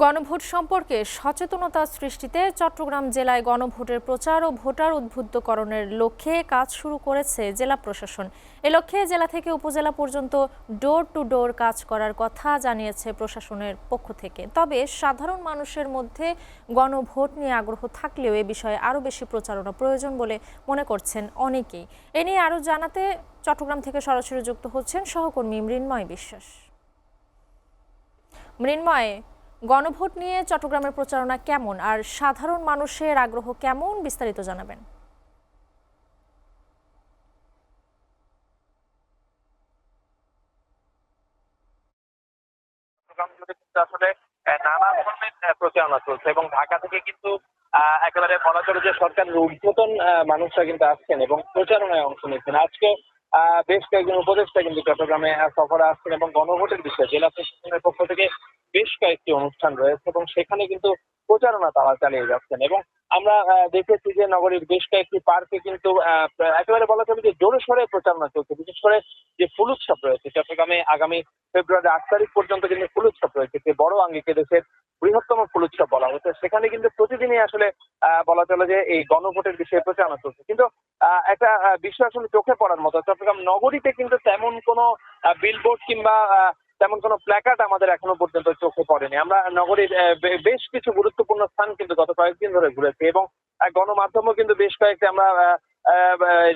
গণভোট সম্পর্কে সচেতনতা সৃষ্টিতে চট্টগ্রাম জেলায় গণভোটের প্রচার ও ভোটার উদ্বুদ্ধকরণের লক্ষ্যে কাজ শুরু করেছে জেলা প্রশাসন। এ লক্ষ্যে জেলা থেকে উপজেলা পর্যন্ত ডোর টু ডোর কাজ করার কথা জানিয়েছে প্রশাসনের পক্ষ থেকে। তবে সাধারণ মানুষের মধ্যে গণভোট নিয়ে আগ্রহ থাকলেও এ বিষয়ে আরও বেশি প্রচারণা প্রয়োজন বলে মনে করছেন অনেকেই। এ নিয়ে আরও জানাতে চট্টগ্রাম থেকে সরাসরি যুক্ত হচ্ছেন সহকর্মী মৃন্ময় বিশ্বাস। মৃন্ময়, গণভোট নিয়ে চট্টগ্রামের প্রচারণা কেমন আর সাধারণ মানুষের আগ্রহ কেমন, বিস্তারিত জানাবেন। চট্টগ্রাম জুড়ে কিন্তু আসলে নানা ধরনের প্রচারণা চলছে এবং ঢাকা থেকে কিন্তু একেবারে বলা চলে যে সরকারের ঊর্ধ্বতন মানুষরা কিন্তু আসছেন এবং প্রচারণায় অংশ নিচ্ছেন। আজকে বেশ কয়েকজন উপদেষ্টা কিন্তু চট্টগ্রামে সফরে আসছেন এবং গণভোটের বিষয়ে জেলা প্রশাসনের পক্ষ থেকে বেশ কয়েকটি অনুষ্ঠান রয়েছে এবং সেখানে কিন্তু প্রচারণা তারা চালিয়ে যাচ্ছেন। এবং আমরা দেখেছি যে নগরীর বেশ কয়েকটি পার্কে কিন্তু একেবারে বলা চলে যে জোরে সোরে প্রচারণা চলছে। বিশেষ করে যে ফুল উৎসব রয়েছে চট্টগ্রামে আগামী ফেব্রুয়ারি ৮ তারিখ পর্যন্ত কিন্তু ফুল উৎসব রয়েছে, যে বড় আঙ্গিকে দেশের বৃহত্তম ফুল উৎসব বলা হচ্ছে। সেখানে কিন্তু প্রতিদিনই আসলে বলা চলে যে এই গণভোটের বিষয়ে প্রচারণা চলছে। কিন্তু একটা বিষয় আসলে চোখে পড়ার মতো, চট্টগ্রাম নগরীতে কিন্তু তেমন কোনো বিলবোর্ড কিংবা তেমন কোনো প্ল্যাকার্ড আমাদের এখনো পর্যন্ত চোখে পড়েনি। আমরা নগরীর বেশ কিছু গুরুত্বপূর্ণ স্থান কিন্তু গত কয়েকদিন ধরে ঘুরেছি এবং গণমাধ্যমেও কিন্তু বেশ কয়েকটি আমরা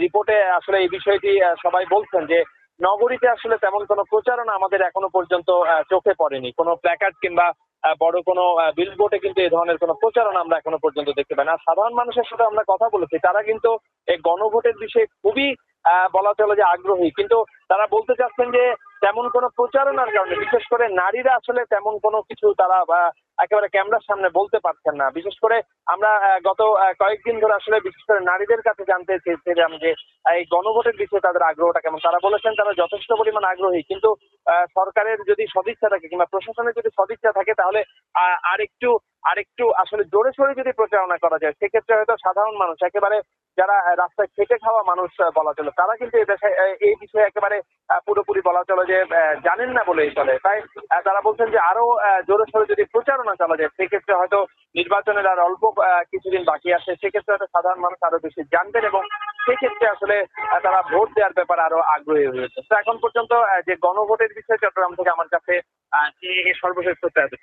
রিপোর্টে আসলে এই বিষয়টি সবাই বলছেন যে নগরীতে আসলে তেমন কোনো প্রচারণা আমাদের এখনো পর্যন্ত চোখে পড়েনি। কোনো প্ল্যাকার্ড কিংবা বড় কোনো বিলবোর্ডে কিন্তু এই ধরনের কোনো প্রচারণা আমরা এখনো পর্যন্ত দেখতে পাই না। সাধারণ মানুষের সাথে আমরা কথা বলেছি, তারা কিন্তু এই গণভোটের বিষয়ে খুবই বলা চলে যে আগ্রহী। কিন্তু তারা বলতে চাচ্ছেন যে তেমন কোনো প্রচারণার কারণে বিশেষ করে নারীরা আসলে তেমন কোনো কিছু তারা একেবারে ক্যামেরার সামনে বলতে পারছেন না। বিশেষ করে আমরা গত কয়েকদিন ধরে আসলে বিশেষ করে নারীদের কাছে জানতে চেয়েছিলাম যে এই গণভোটের বিষয়ে তাদের আগ্রহটা কেমন। তারা বলেছেন তারা যথেষ্ট পরিমাণ আগ্রহী, কিন্তু সরকারের যদি সদিচ্ছা থাকে কিংবা প্রশাসনের যদি সদিচ্ছা থাকে তাহলে আরেকটু আরেকটু আসলে জোরে সোরে যদি প্রচারণা করা যায়, সেক্ষেত্রে হয়তো সাধারণ মানুষ একেবারে যারা রাস্তায় খেটে খাওয়া মানুষ বলা চলে, তারা কিন্তু এই বিষয়ে একেবারে পুরোপুরি বলা চলে যে জানেন না বলেই চলে। তাই তারা বলছেন যে আরো জোরে সোরে যদি প্রচারণা চালা যায়, সেক্ষেত্রে হয়তো নির্বাচনের আর অল্প কিছুদিন বাকি আছে, সেক্ষেত্রে হয়তো সাধারণ মানুষ আরো বেশি জানবেন এবং সেক্ষেত্রে আসলে তারা ভোট দেওয়ার ব্যাপারে আরো আগ্রহী হয়েছে। তো এখন পর্যন্ত যে গণভোটের বিষয়ে চট্টগ্রাম থেকে আমার কাছে যে সর্বশেষ তথ্য আছে।